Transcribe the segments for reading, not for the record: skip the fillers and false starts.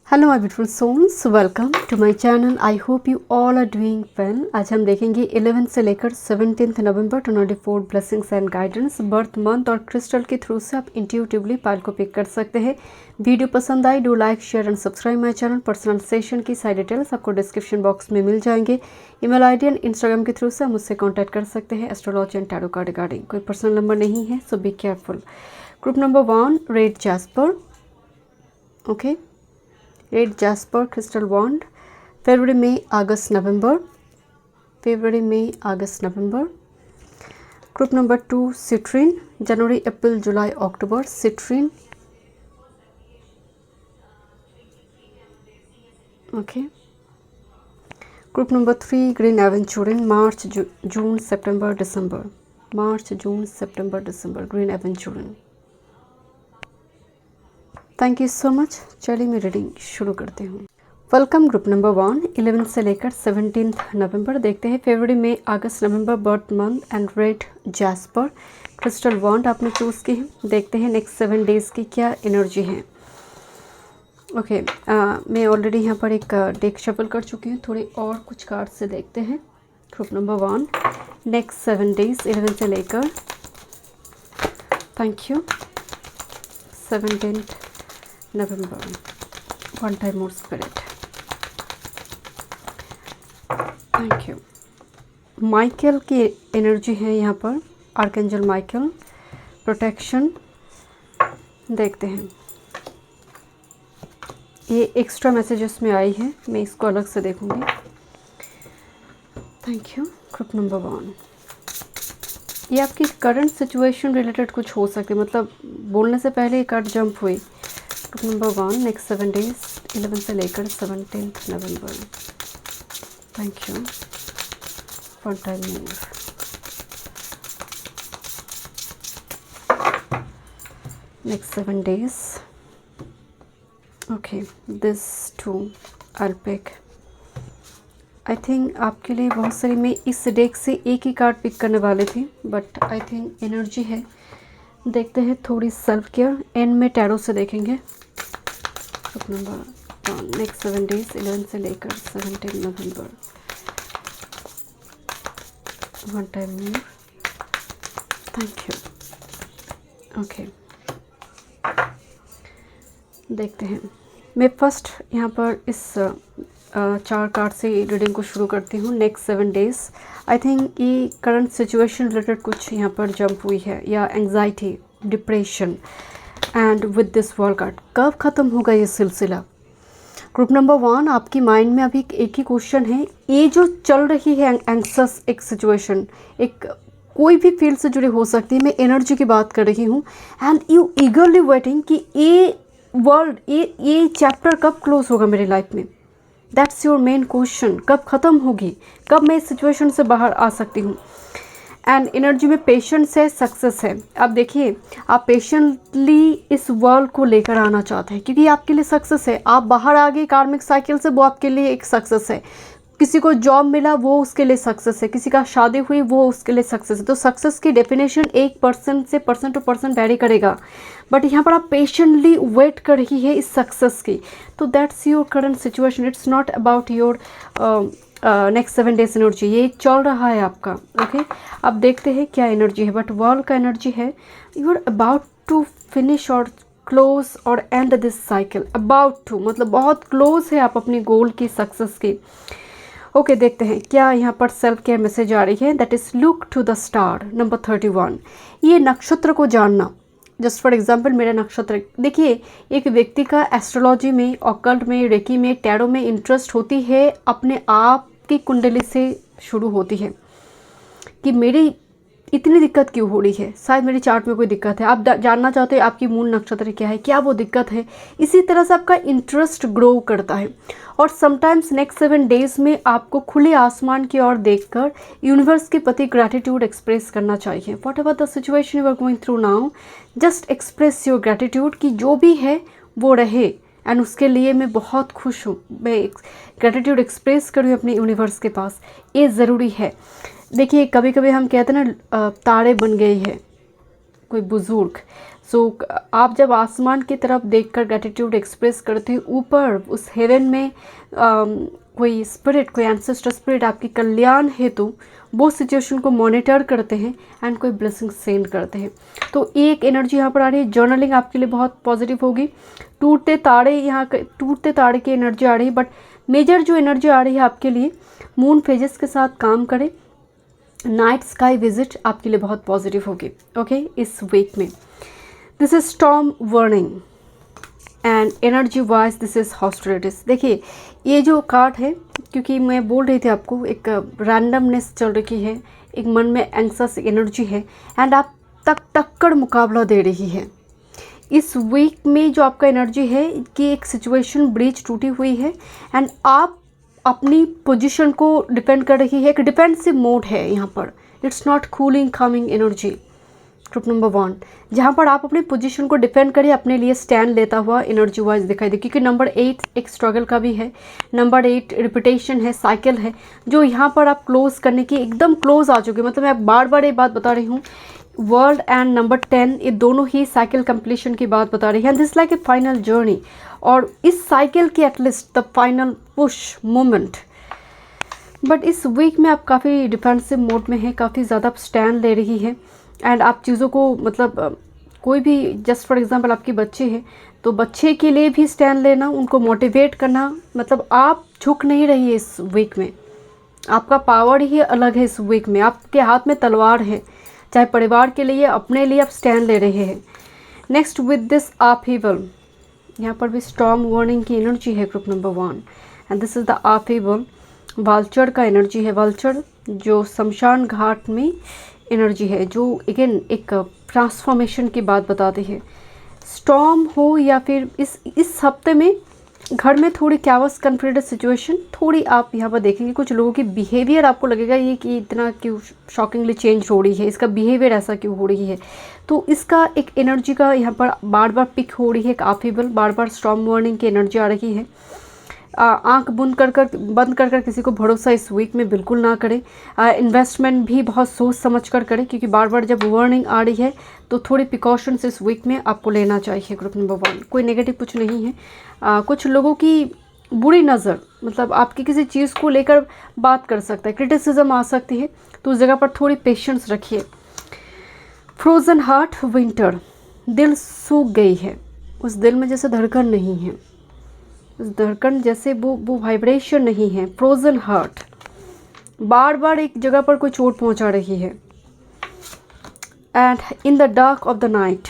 Hello my beautiful souls, welcome to my channel. I hope you all are doing well. आज हम देखेंगे 11 से लेकर 17 नवंबर 2024 blessings and guidance birth month और क्रिस्टल के थ्रू से आप इंट्यूटिवली पाइल को पिक कर सकते हैं। वीडियो पसंद आई, do like share and subscribe my channel. Personal session की सारी डिटेल्स आपको डिस्क्रिप्शन बॉक्स में मिल जाएंगे। ईमेल आईडी एंड इंस्टाग्राम के थ्रू से आप मुझसे कॉन्टैक्ट कर सकते हैं astrology and tarot card regarding. कोई पर्सनल नंबर नहीं है, so be careful. Group number 1 red jasper, okay, red jasper crystal wand, फरवरी मई अगस्त नवंबर, फरवरी मई अगस्त नवंबर। Group number 2 citrine, January April July October, citrine, okay. Group number 3 green aventurine, March June September December, March June September December, green aventurine. Thank you so much. चलिए मैं रीडिंग शुरू करती हूँ। वेलकम ग्रुप नंबर 1 11 से लेकर 17 नवंबर। देखते हैं फरवरी मई अगस्त नवंबर birth month and red jasper crystal wand आपने चूज़ की है। देखते हैं नेक्स्ट 7 डेज़ की क्या एनर्जी है। ओके, मैं ऑलरेडी यहाँ पर एक डेक शफल कर चुकी हूँ। थोड़ी और कुछ कार्ड से देखते हैं। ग्रुप नंबर 1 नेक्स्ट 7 डेज़ 11 से लेकर, थैंक यू, 17 नवंबर, one time more spirit, thank you. Michael की एनर्जी है यहाँ पर, आर्कएंजल माइकल, प्रोटेक्शन। देखते हैं, ये एक्स्ट्रा मैसेजेस में आई है, मैं इसको अलग से देखूंगी। Thank you. ग्रुप नंबर 1, ये आपकी करंट सिचुएशन रिलेटेड कुछ हो सकती है, मतलब बोलने से पहले ये कार्ड जंप हुई। ग्रुप नंबर 1 नेक्स्ट 7 डेज 11 से लेकर 17 नवंबर, thank you. One time more, next 7 days, okay, this two I pick. I think आपके लिए बहुत सारी, मैं इस डेक से एक ही कार्ड पिक करने वाली थी, बट आई थिंक एनर्जी है। देखते हैं थोड़ी सेल्फ केयर, एंड में टैरो से देखेंगे। ग्रुप नंबर 1 नेक्स्ट 7 डेज 11 से लेकर 17 नवंबर, one time more, thank you. Okay, देखते हैं। मैं फर्स्ट यहाँ पर इस 4 कार्ड से रीडिंग को शुरू करती हूँ। नेक्स्ट 7 डेज, आई थिंक ये करंट सिचुएशन रिलेटेड कुछ यहाँ पर जंप हुई है, या anxiety, depression, and with this world card कब ख़त्म होगा ये सिलसिला। ग्रुप नंबर 1 आपकी माइंड में अभी एक ही क्वेश्चन है, ये जो चल रही है एंक्सस एक सिचुएशन, एक कोई भी फील्ड से जुड़ी हो सकती है, मैं एनर्जी की बात कर रही हूँ, एंड यू ईगरली वेटिंग कि ये वर्ल्ड, ये चैप्टर कब क्लोज होगा मेरी लाइफ में। दैट्स योर मेन क्वेश्चन, कब ख़त्म होगी, कब मैं इस सिचुएशन से बाहर आ सकती हूँ। एंड एनर्जी में पेशेंस है, सक्सेस है। अब देखिए, आप पेशेंटली इस वर्ल्ड को लेकर आना चाहते हैं, क्योंकि आपके लिए सक्सेस है। आप बाहर आ गए कार्मिक साइकिल से, वो आपके लिए एक सक्सेस है। किसी को जॉब मिला, वो उसके लिए सक्सेस है। किसी का शादी हुई, वो उसके लिए सक्सेस है। तो सक्सेस की डेफिनेशन एक पर्सन से पर्सन टू पर्सन वेरी करेगा, बट यहाँ पर आप पेशेंटली वेट कर रही है इस सक्सेस की। तो that's your current situation, it's not about your next 7 days energy, ये चल रहा है आपका। ओके, अब देखते हैं क्या एनर्जी है। बट वर्ल्ड का एनर्जी है, you are about to finish और क्लोज और end this cycle. About to मतलब बहुत क्लोज है आप अपनी गोल की, सक्सेस की। ओके, देखते हैं क्या यहाँ पर सेल्फ केयर मैसेज आ रही है। That is look to the star, number 31। ये नक्षत्र को जानना, जस्ट फॉर एग्जाम्पल मेरा नक्षत्र, देखिए एक व्यक्ति का एस्ट्रोलॉजी में, ऑकल्ट में, रेकी में, टैरो में इंटरेस्ट होती है, अपने आप की कुंडली से शुरू होती है कि मेरी इतनी दिक्कत क्यों हो रही है, शायद मेरी चार्ट में कोई दिक्कत है। आप जानना चाहते हैं आपकी मूल नक्षत्र क्या है, क्या वो दिक्कत है। इसी तरह से आपका इंटरेस्ट ग्रो करता है। और समटाइम्स नेक्स्ट 7 डेज में आपको खुले आसमान की ओर देखकर यूनिवर्स के प्रति ग्रैटिट्यूड एक्सप्रेस करना चाहिए। Whatever the situation you are going through now, just express your gratitude कि जो भी है वो रहे, एंड उसके लिए मैं बहुत खुश हूँ। मैं ग्रैटिट्यूड एक्सप्रेस करूँ अपने यूनिवर्स के पास, ये ज़रूरी है। देखिए कभी कभी हम कहते हैं ना, तारे बन गई है कोई बुज़ुर्ग, सो आप जब आसमान की तरफ देखकर ग्रैटिट्यूड एक्सप्रेस करते हैं, ऊपर उस हेवन में कोई स्पिरिट, कोई एंसेस्टर स्पिरिट आपकी कल्याण हेतु वो सिचुएशन को मॉनिटर करते हैं एंड कोई ब्लेसिंग सेंड करते हैं। तो एक एनर्जी यहाँ पर आ रही है। जर्नलिंग आपके लिए बहुत पॉजिटिव होगी। टूटते ताड़े की एनर्जी आ रही है, बट मेजर जो एनर्जी आ रही है आपके लिए, मून फेजेस के साथ काम करें। नाइट स्काई विजिट आपके लिए बहुत पॉजिटिव होगी। ओके, इस वीक में this is storm warning and energy wise this is hostilities. देखिए ये जो कार्ड है, क्योंकि मैं बोल रही थी आपको एक रैंडमनेस चल रही है, एक मन में एंग्जाइटी एनर्जी है एंड आप टक्कर मुकाबला दे रही है। इस वीक में जो आपका एनर्जी है कि एक सिचुएशन ब्रीच टूटी हुई है एंड आप अपनी पोजीशन को डिपेंड कर रही है। एक डिफेंसिव मोड है यहाँ पर। It's not cooling coming energy. Group number 1, जहाँ पर आप अपनी पोजीशन को डिफेंड करिए, अपने लिए स्टैंड लेता हुआ एनर्जी वाइज दिखाई दे। क्योंकि नंबर 8 एक स्ट्रगल का भी है, नंबर 8 रिपीटेशन है, साइकिल है, जो यहाँ पर आप क्लोज करने की एकदम क्लोज आ चुके। मतलब मैं बार बार ये बात बता रही हूँ, वर्ल्ड एंड नंबर 10 ये दोनों ही साइकिल कंप्लीशन की बात बता रही है। This like A final journey, और इस साइकिल की at least the final push moment. But इस वीक में आप काफ़ी डिफेंसिव मोड में हैं, काफ़ी ज़्यादा स्टैंड ले रही है एंड आप चीज़ों को मतलब कोई भी, जस्ट फॉर एग्जांपल आपके बच्चे हैं तो बच्चे के लिए भी स्टैंड लेना, उनको मोटिवेट करना। मतलब आप झुक नहीं रही है इस वीक में। आपका पावर ही अलग है इस वीक में। आपके हाथ में तलवार है, चाहे परिवार के लिए, अपने लिए आप स्टैंड ले रहे हैं। नेक्स्ट विद दिस अपहीवल, यहाँ पर भी स्टॉर्म वार्निंग की एनर्जी है group number 1 and this is the upheaval. Vulture का एनर्जी है। वाल्चर जो शमशान घाट में एनर्जी है, जो अगेन एक ट्रांसफॉर्मेशन की बात बताती है। स्टॉर्म हो या फिर इस हफ्ते में घर में थोड़ी कैओस कन्फ्लिक्टेड सिचुएशन थोड़ी आप यहाँ पर देखेंगे। कुछ लोगों की बिहेवियर आपको लगेगा ये कि इतना क्यों शॉकिंगली चेंज हो रही है, इसका बिहेवियर ऐसा क्यों हो रही है। तो इसका एक एनर्जी का यहाँ पर बार बार पिक हो रही है। एक अपहीवल, बार बार स्टॉर्म वार्निंग की एनर्जी आ रही है। आंख बंद कर किसी को भरोसा इस वीक में बिल्कुल ना करें। इन्वेस्टमेंट भी बहुत सोच समझ कर करें, क्योंकि बार बार जब वार्निंग आ रही है तो थोड़ी प्रिकॉशंस इस वीक में आपको लेना चाहिए। ग्रुप नंबर 1 कोई नेगेटिव कुछ नहीं है। कुछ लोगों की बुरी नज़र, मतलब आपकी किसी चीज़ को लेकर बात कर सकता है, क्रिटिसिज्म आ सकती है, तो उस जगह पर थोड़ी पेशेंस रखिए। फ्रोज़न हार्ट विंटर, दिल सूख गई है, उस दिल में जैसे धड़कन नहीं है, उस धड़कन जैसे वो वाइब्रेशन नहीं है। फ्रोज़न हार्ट, बार बार एक जगह पर कोई चोट पहुंचा रही है। And in the dark of the night,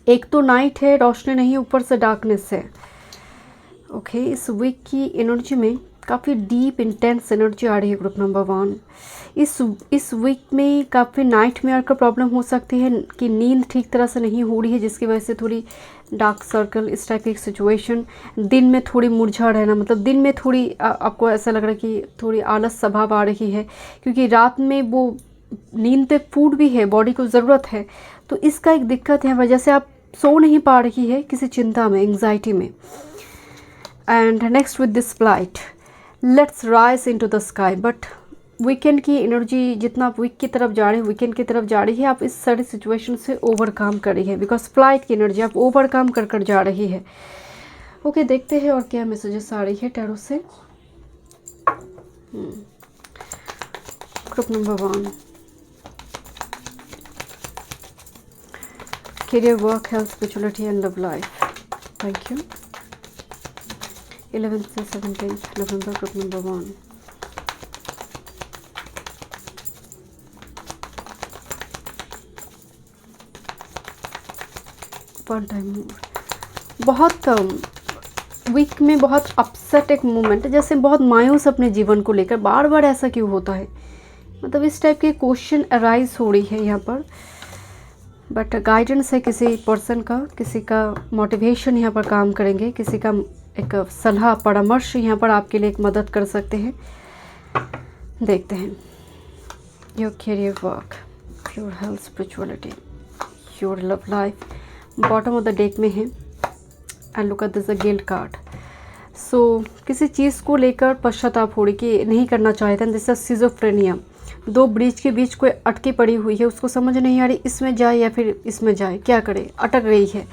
एक तो नाइट है, रोशनी नहीं, ऊपर से डार्कनेस है। ओके, इस वीक की एनर्जी में काफ़ी डीप इंटेंस एनर्जी आ रही है ग्रुप नंबर 1। इस वीक में काफ़ी नाइटमेयर का प्रॉब्लम हो सकती है कि नींद ठीक तरह से नहीं हो रही है, जिसकी वजह से थोड़ी डार्क सर्कल, इस टाइप की सिचुएशन। दिन में थोड़ी मुरझा रहना, मतलब दिन में थोड़ी आपको ऐसा लग रहा है कि थोड़ी आलस स्वभाव आ रही है, क्योंकि रात में वो नींद पे फूड भी है, बॉडी को ज़रूरत है, तो इसका एक दिक्कत है, वजह से आप सो नहीं पा रही है, किसी चिंता में, एंग्जाइटी में। And next with this flight, let's rise into the sky. But weekend की एनर्जी जितना आप वीक की तरफ जा रहे हैं, वीकेंड की तरफ जा रही है, आप इस सारी सिचुएशन से ओवरकम कर रही है, बिकॉज फ्लाइट की एनर्जी आप ओवरकम कर जा रही है। ओके, देखते हैं और क्या मैसेजेस आ रही है टैरो से। Group number 1, career, work, health, spirituality and love life. Thank you. 11 से 17 नवंबर, ग्रुप नंबर 1। वन टाइम बहुत वीक में बहुत अपसेट एक मोमेंट, जैसे बहुत मायूस अपने जीवन को लेकर, बार बार ऐसा क्यों होता है, मतलब इस टाइप के क्वेश्चन अराइज हो रही है यहाँ पर। बट गाइडेंस है किसी पर्सन का, किसी का मोटिवेशन यहाँ पर काम करेंगे, किसी का एक सलाह परामर्श यहाँ पर आपके लिए एक मदद कर सकते हैं। देखते हैं your career, work, your health, spirituality, your love life. Bottom of the deck में है and look at this, a guilt card. So किसी चीज़ को लेकर पश्चाताप हो रही कि नहीं करना चाहते हैं, दिस इज सिजोफ्रेनिया। दो ब्रिज के बीच कोई अटकी पड़ी हुई है, उसको समझ नहीं आ रही इसमें जाए या फिर इसमें जाए, क्या करे, अटक गई है।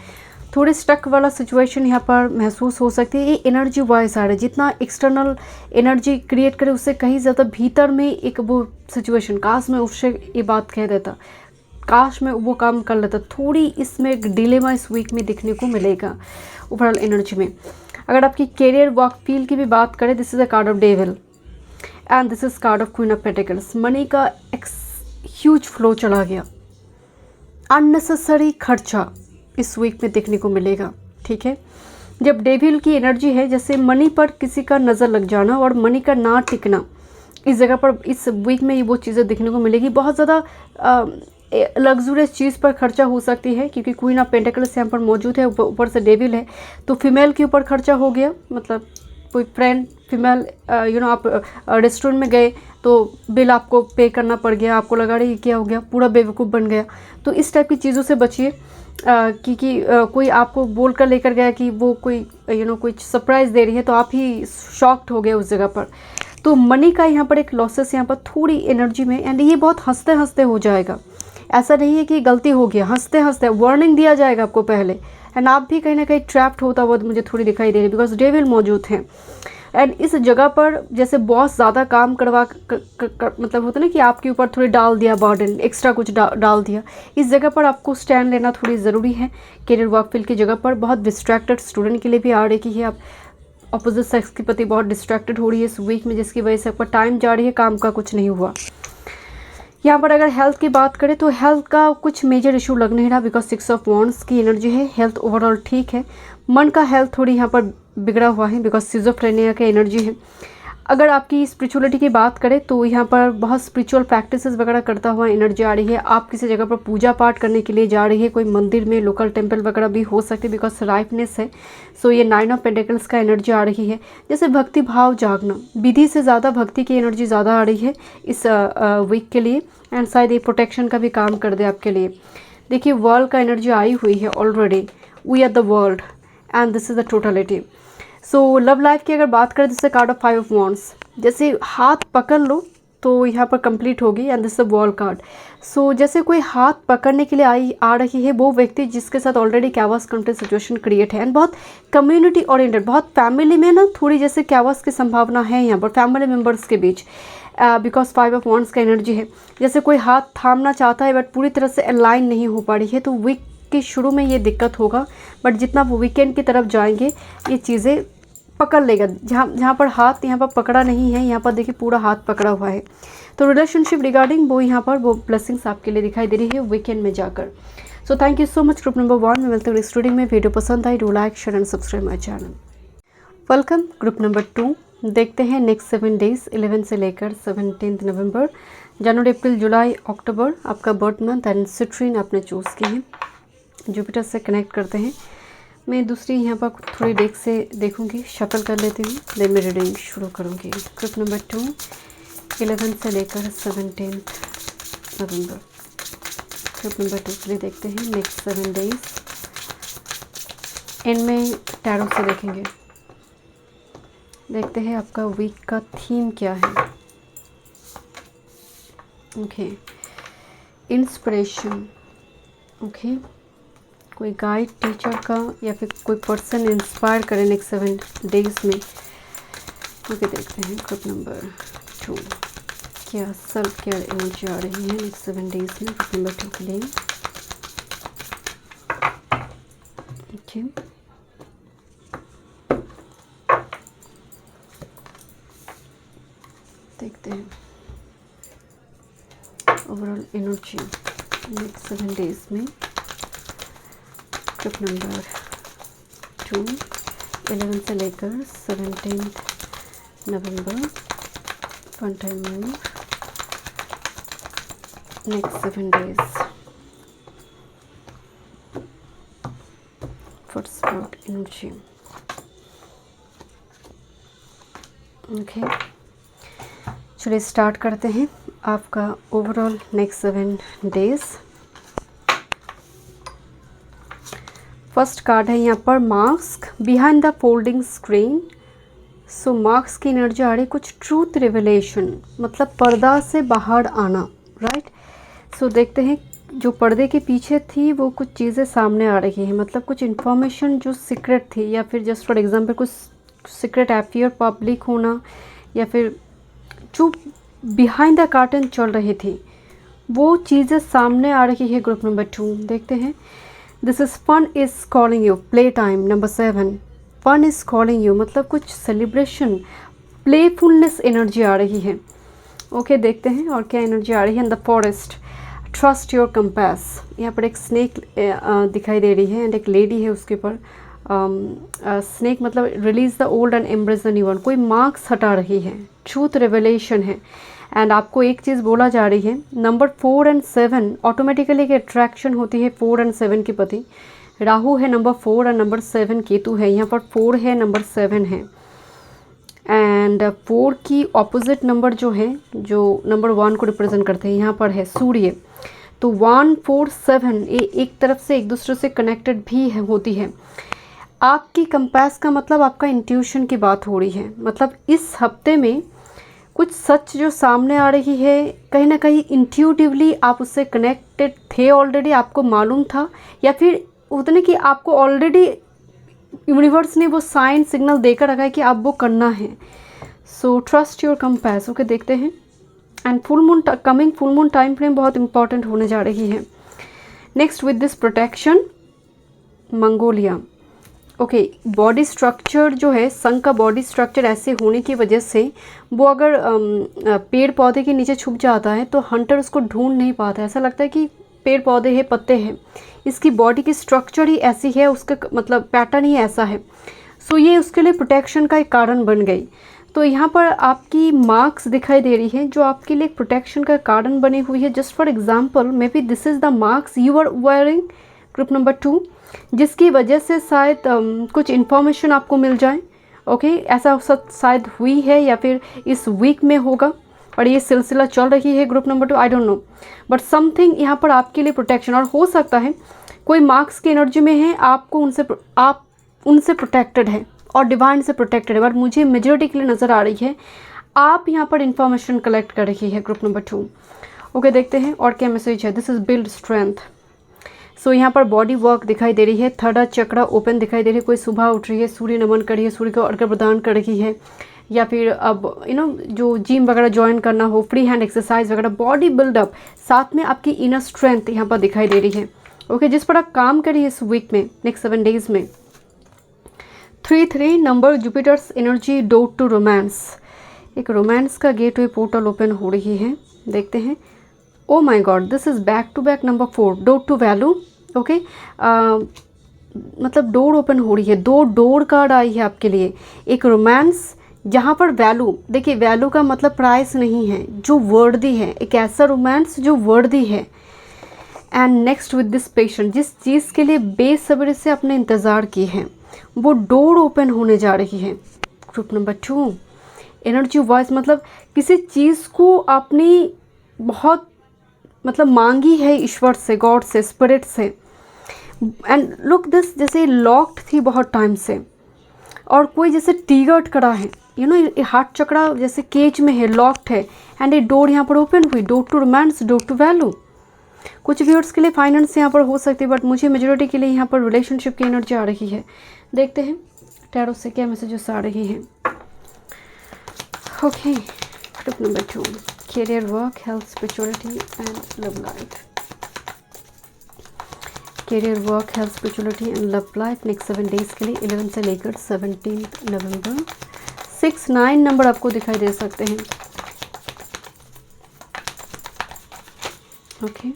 थोड़ी स्टक वाला सिचुएशन यहाँ पर महसूस हो सकती है। ये एनर्जी वाइज आ रहा है, जितना एक्सटर्नल एनर्जी क्रिएट करे उससे कहीं ज़्यादा भीतर में एक वो सिचुएशन, काश मैं उससे ये बात कह देता, काश मैं वो काम कर लेता। थोड़ी इसमें एक डिलेमा इस वीक में देखने को मिलेगा ओवरऑल एनर्जी में। अगर आपकी कैरियर वर्क फील्ड की भी बात करें, this is a card of devil and this is card of queen of pentacles. Money का एक ह्यूज फ्लो चला गया, अननेसेसरी खर्चा इस वीक में देखने को मिलेगा, ठीक है। जब डेविल की एनर्जी है, जैसे मनी पर किसी का नज़र लग जाना और मनी का ना टिकना, इस जगह पर इस वीक में ये वो चीज़ें देखने को मिलेगी। बहुत ज़्यादा लग्जूरियस चीज़ पर खर्चा हो सकती है, क्योंकि क्वीन ऑफ पेंटिकल्स यहाँ पर मौजूद है, ऊपर से डेविल है, तो फीमेल के ऊपर खर्चा हो गया। मतलब कोई फ्रेंड फीमेल, आप रेस्टोरेंट में गए तो बिल आपको पे करना पड़ गया, आपको लगा रही क्या हो गया, पूरा बेवकूफ़ बन गया। तो इस टाइप की चीज़ों से बचिए, क्योंकि कोई आपको बोल कर लेकर गया कि वो कोई कोई सरप्राइज़ दे रही है, तो आप ही शॉक्ड हो गए उस जगह पर। तो मनी का यहाँ पर एक लॉसेस यहाँ पर थोड़ी एनर्जी में, एंड ये बहुत हंसते हंसते हो जाएगा। ऐसा नहीं है कि गलती हो गया, हंसते हंसते वार्निंग दिया जाएगा आपको पहले, एंड आप भी कहीं ना कहीं ट्रैप्ड होता हुआ मुझे थोड़ी दिखाई दे रही है, बिकॉज डेविल मौजूद हैं। एंड इस जगह पर जैसे बॉस ज़्यादा काम करवा मतलब होता है ना कि आपके ऊपर थोड़ी डाल दिया बर्डन, एक्स्ट्रा कुछ डाल दिया, इस जगह पर आपको स्टैंड लेना थोड़ी ज़रूरी है। कैरियर वर्क फील्ड की जगह पर बहुत डिस्ट्रैक्टेड स्टूडेंट के लिए भी आ रही है, आप अपोजिट सेक्स के प्रति बहुत डिस्ट्रैक्टेड हो रही है इस वीक में, जिसकी वजह से आपका टाइम जा रही है, काम का कुछ नहीं हुआ। यहाँ पर अगर हेल्थ की बात करें तो हेल्थ का कुछ मेजर इशू लग नहीं रहा, बिकॉज 6 ऑफ वॉन्ड्स की एनर्जी है, हेल्थ ओवरऑल ठीक है। मन का हेल्थ थोड़ी यहाँ पर बिगड़ा हुआ है, बिकॉज सिजोफ्रेनिया की एनर्जी है। अगर आपकी स्पिरिचुअलिटी की बात करें तो यहाँ पर बहुत स्पिरिचुअल प्रैक्टिसेस वगैरह करता हुआ एनर्जी आ रही है। आप किसी जगह पर पूजा पाठ करने के लिए जा रही है, कोई मंदिर में, लोकल टेंपल वगैरह भी हो सकती है, बिकॉज राइटनेस है। सो ये 9 ऑफ पेंटिकल्स का एनर्जी आ रही है, जैसे भक्ति भाव जागना, विधि से ज़्यादा भक्ति की एनर्जी ज़्यादा आ रही है इस वीक के लिए, एंड शायद ये प्रोटेक्शन का भी काम कर दे आपके लिए। देखिए वर्ल्ड का एनर्जी आई हुई है already, we are the world and this is the totality. So love life की अगर बात करें, जैसे कार्ड ऑफ 5 ऑफ वॉन्ड्स, जैसे हाथ पकड़ लो तो यहाँ पर कंप्लीट होगी, and this is wall card. So जैसे कोई हाथ पकड़ने के लिए आ रही है वो व्यक्ति जिसके साथ ऑलरेडी कैवास कंटेंट सिचुएशन क्रिएट है, एंड बहुत कम्युनिटी ओरिएंटेड, बहुत फैमिली में ना थोड़ी जैसे कैवास की संभावना है यहाँ पर फैमिली मेम्बर्स के बीच, बिकॉज 5 ऑफ वॉन्ड्स का एनर्जी है। जैसे कोई हाथ थामना चाहता है बट पूरी तरह से अलाइन नहीं हो पा रही है, तो वीक के शुरू में ये दिक्कत होगा, बट जितना वो वीकेंड की तरफ जाएंगे ये चीज़ें पकड़ लेगा। जहाँ पर हाथ यहाँ पर पकड़ा नहीं है, यहाँ पर देखिए पूरा हाथ पकड़ा हुआ है। तो रिलेशनशिप रिगार्डिंग वो यहाँ पर वो ब्लेसिंग्स आपके लिए दिखाई दे रही है वीकेंड में जाकर। So thank you so much group number 1 में मिलते हैं नेक्स्ट रीडिंग में। वीडियो पसंद आई, do like share and subscribe my channel. Welcome group number 2। देखते हैं नेक्स्ट 7 डेज 11 से लेकर 17 नवंबर, जनवरी, अप्रैल, जुलाई, अक्टूबर आपका बर्थ मंथ, एंड सिट्रीन आपने चूज़ की है। जुपिटर से कनेक्ट करते हैं। मैं दूसरी यहाँ पर थोड़ी डेक से देखूंगी, शफल कर लेती हूँ, देन मैं रीडिंग शुरू करूँगी। ग्रुप नंबर 2 11 से लेकर 17 नवंबर, ग्रुप नंबर 2 के लिए देखते हैं नेक्स्ट 7 डेज। एंड में टैरो से देखेंगे, देखते हैं आपका वीक का थीम क्या है। ओके, इंस्पिरेशन, ओके, कोई गाइड टीचर का या फिर कोई पर्सन इंस्पायर करे नेक्स्ट 7 डेज में। ओके, देखते हैं ग्रुप नंबर 2 क्या सेल्फ केयर एनर्जी आ रही है नेक्स्ट 7 डेज में ग्रुप नंबर 2 के लिए। ओके, देखते हैं ओवरऑल एनर्जी नेक्स्ट 7 डेज में ग्रुप नंबर 2 11 से लेकर 17 नवंबर। One time more next 7 days for spot energy. Okay, चलिए स्टार्ट करते हैं आपका overall next 7 days. First card है यहाँ पर mask behind the folding screen so marks की एनर्जी आ रही है कुछ ट्रूथ रिवेलेशन, मतलब पर्दा से बाहर आना, राइट। सो देखते हैं जो पर्दे के पीछे थी वो कुछ चीज़ें सामने आ रही हैं, मतलब कुछ इन्फॉर्मेशन जो सीक्रेट थी, या फिर जस्ट फॉर एग्जांपल कुछ सीक्रेट अफेयर पब्लिक होना, या फिर जो बिहाइंड द कर्टन चल रही थी वो चीज़ें सामने आ रही है। ग्रुप नंबर 2 देखते हैं। This is fun is calling you, play time number 7, fun is calling you, मतलब कुछ सेलिब्रेशन, प्लेफुलनेस एनर्जी आ रही है। ओके देखते हैं और क्या एनर्जी आ रही है। In the forest trust your compass, यहाँ पर एक स्नेक दिखाई दे रही है एंड एक लेडी है उसके ऊपर। स्नेक मतलब release the old and embrace the new one, कोई मार्क्स हटा रही है, ट्रूथ रिवेलेशन है। एंड आपको एक चीज़ बोला जा रही है, नंबर 4 एंड 7 ऑटोमेटिकली एक अट्रैक्शन होती है 4 एंड 7 के प्रति। राहु है नंबर 4 एंड नंबर 7 केतु है, यहाँ पर 4 है नंबर 7 है। एंड 4 की ऑपोजिट नंबर जो है, जो नंबर 1 को रिप्रेजेंट करते हैं, यहाँ पर है सूर्य। तो 1 4 7 ये एक तरफ से एक दूसरे से कनेक्टेड भी है, होती है। आपकी कंपास का मतलब आपका इंट्यूशन की बात हो रही है, मतलब इस हफ्ते में कुछ सच जो सामने आ रही है, कहीं ना कहीं इंट्यूटिवली आप उससे कनेक्टेड थे, ऑलरेडी आपको मालूम था, या फिर उतने कि आपको ऑलरेडी यूनिवर्स ने वो साइन सिग्नल देकर रखा है कि आप वो करना है। So trust your compass. Okay देखते हैं। And full moon, coming full moon time frame बहुत इंपॉर्टेंट होने जा रही है। Next with this protection Mongolia. Okay body structure जो है, संघ का बॉडी स्ट्रक्चर ऐसे होने की वजह से वो अगर पेड़ पौधे के नीचे छुप जाता है तो हंटर उसको ढूंढ नहीं पाता, ऐसा लगता है कि पेड़ पौधे हैं, पत्ते हैं। इसकी बॉडी की स्ट्रक्चर ही ऐसी है, उसका मतलब पैटर्न ही ऐसा है। सो ये उसके लिए प्रोटेक्शन का एक कारण बन गई। तो यहाँ पर आपकी मार्क्स दिखाई दे रही है जो आपके लिए एक प्रोटेक्शन का कारण बनी हुई है। Just for example maybe this is the marks you are wearing, group number 2, जिसकी वजह से शायद कुछ इन्फॉर्मेशन आपको मिल जाए। ओके ऐसा शायद हुई है या फिर इस वीक में होगा और ये सिलसिला चल रही है। Group number 2 I don't know, but something यहाँ पर आपके लिए प्रोटेक्शन, और हो सकता है कोई मार्क्स की एनर्जी में है, आपको आप उनसे प्रोटेक्टेड है और डिवाइन से प्रोटेक्टेड है, बट मुझे मेजॉरिटी के लिए नज़र आ रही है आप यहाँ पर इंफॉर्मेशन कलेक्ट कर रही है। ग्रुप नंबर 2 ओके देखते हैं और क्या मैसेज है। This is build strength. So यहाँ पर बॉडी वर्क दिखाई दे रही है, थर्ड चक्रा ओपन दिखाई दे रही है, कोई सुबह उठ रही है, सूर्य नमन कर रही है, सूर्य को अर्घ्य प्रदान कर रही है, या फिर अब जो जिम वगैरह ज्वाइन करना हो, फ्री हैंड एक्सरसाइज वगैरह, बॉडी बिल्डअप, साथ में आपकी इनर स्ट्रेंथ यहाँ पर दिखाई दे रही है। ओके जिस पर आप काम करिए इस वीक में, नेक्स्ट 7 डेज में। 3 number Jupiter's energy, door to romance, एक रोमांस का गेट वे पोर्टल ओपन हो रही है। देखते हैं। Oh my God, this is back to back number 4, door to value. Okay मतलब डोर ओपन हो रही है, 2 डोर कार्ड आई है आपके लिए। एक रोमांस जहाँ पर वैल्यू, देखिए वैल्यू का मतलब प्राइस नहीं है, जो वर्दी है, एक ऐसा रोमांस जो वर्दी है। And next with this patient, जिस चीज़ के लिए बेसब्री से आपने इंतज़ार की है वो डोर ओपन होने जा रही है। ग्रुप नंबर 2 एनर्जी वॉइस, मतलब किसी चीज़ को आपने बहुत मतलब मांगी है ईश्वर से, गॉड से, स्पिरिट से। एंड लुक दिस, जैसे लॉक्ड थी बहुत टाइम से और कोई जैसे टीगर्ट करा है, ये हार्ट चक्रा जैसे केज में है, लॉक्ड है, एंड ये डोर यहाँ पर ओपन हुई, door to romance, door to value. कुछ व्यूअर्स के लिए फाइनेंस यहाँ पर हो सकती है, बट मुझे मेजोरिटी के लिए यहाँ पर रिलेशनशिप की एनर्जी आ रही है। देखते हैं टैरो से क्या मैसेजेस आ रही हैं। Okay group number 2 career, work, health, spirituality and love life. Career, work, health, spirituality and love life next 7 days के लिए 11 से लेकर 17 नवंबर। 6 9 नंबर आपको दिखाई दे सकते हैं। ओके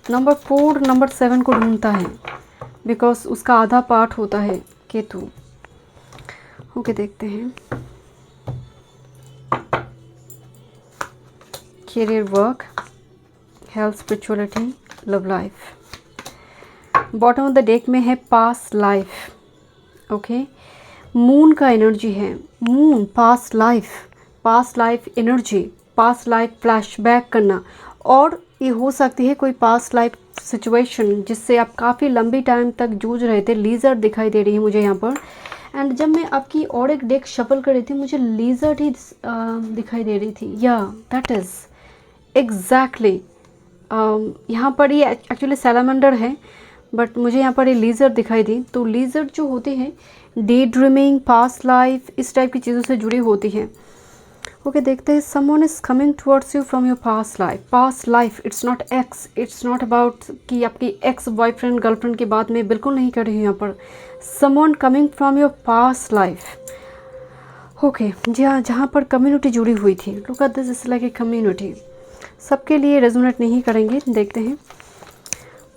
नंबर 4 नंबर 7 को ढूंढता है बिकॉज उसका आधा पार्ट होता है केतु। ओके देखते हैं। Career, work, health, spirituality, love life. Bottom of the deck में है पास्ट लाइफ। ओके मून का एनर्जी है, moon past life energy, past life flashback करना, और ये हो सकती है कोई पास्ट लाइफ सिचुएशन जिससे आप काफ़ी लंबी टाइम तक जूझ रहे थे। लीजर्ड दिखाई दे रही है मुझे यहाँ पर। एंड जब मैं आपकी और एक डेक शफल कर रही थी मुझे लीजर्ड ही दिखाई दे रही थी। या दैट इज़ एग्जैक्टली यहाँ पर ये एक्चुअली सैलामेंडर है, बट मुझे यहाँ पर ये लीजर्ड दिखाई दी। तो लीजर्ड जो होते हैं डे ड्रीमिंग, पास्ट लाइफ, इस टाइप की चीज़ों से जुड़ी होती हैं। ओके, देखते हैं। Someone is coming towards you from your past life. Past life, it's not x, it's not about कि आपकी एक्स बॉयफ्रेंड गर्लफ्रेंड की बात मैं बिल्कुल नहीं कर रही हूँ यहाँ पर। Someone coming from your past life. Okay, जहाँ पर कम्युनिटी जुड़ी हुई थी। Look at this, is like a community. सबके लिए रेजोनेट नहीं करेंगे, देखते हैं।